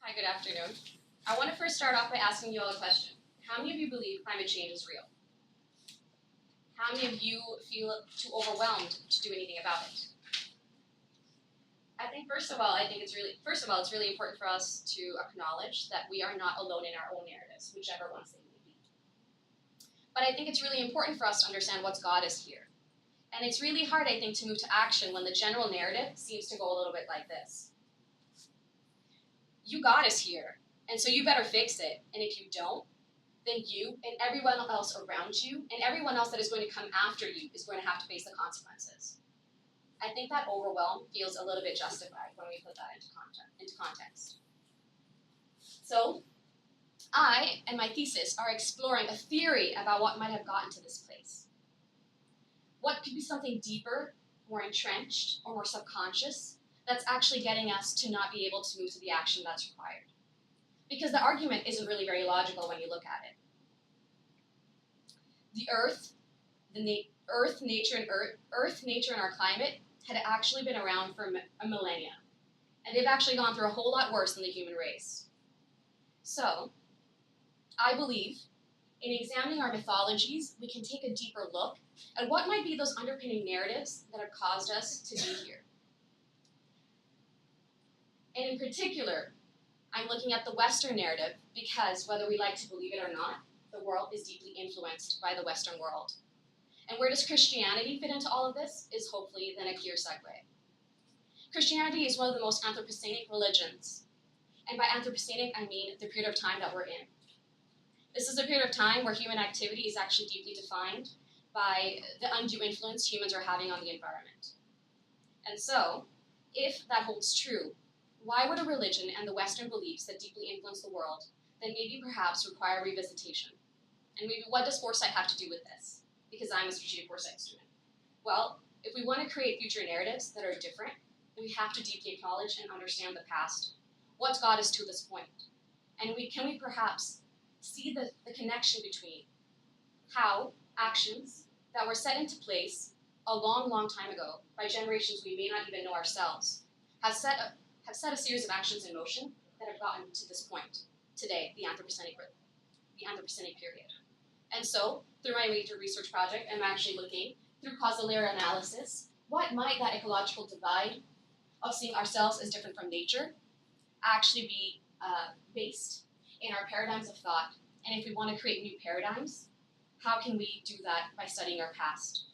Hi, good afternoon. I want to first start off by asking you all a question. How many of you believe climate change is real? How many of you feel too overwhelmed to do anything about it? I think first of all, it's really important for us to acknowledge that we are not alone in our own narratives, whichever ones they may be. But I think it's really important for us to understand what's got us here. And it's really hard, I think, to move to action when the general narrative seems to go a little bit like this. You got us here, and so you better fix it. And if you don't, then you and everyone else around you and everyone else that is going to come after you is going to have to face the consequences. I think that overwhelm feels a little bit justified when we put that into context. So, I and my thesis are exploring a theory about what might have gotten to this place. What could be something deeper, more entrenched, or more subconscious that's actually getting us to not be able to move to the action that's required? Because the argument isn't really very logical when you look at it. The Earth, nature, and our climate had actually been around for a millennia, and they've actually gone through a whole lot worse than the human race. So, I believe in examining our mythologies, we can take a deeper look at what might be those underpinning narratives that have caused us to be here. And in particular, I'm looking at the Western narrative because, whether we like to believe it or not, the world is deeply influenced by the Western world. And where does Christianity fit into all of this is hopefully then a clear segue. Christianity is one of the most Anthropocenic religions. And by Anthropocenic, I mean the period of time that we're in. This is a period of time where human activity is actually deeply defined by the undue influence humans are having on the environment. And so, if that holds true, why would a religion and the Western beliefs that deeply influence the world then maybe perhaps require revisitation? And maybe what does Foresight have to do with this? Because I'm a strategic Foresight student. Well, if we want to create future narratives that are different, we have to deeply acknowledge and understand the past. What's got us to this point? And can we perhaps see the connection between how actions that were set into place a long, long time ago by generations we may not even know ourselves have set a series of actions in motion that have gotten to this point today, the Anthropocenic period. And so, through my major research project, I'm actually looking through causal layer analysis, what might that ecological divide of seeing ourselves as different from nature actually be based in our paradigms of thought? And if we want to create new paradigms, how can we do that by studying our past?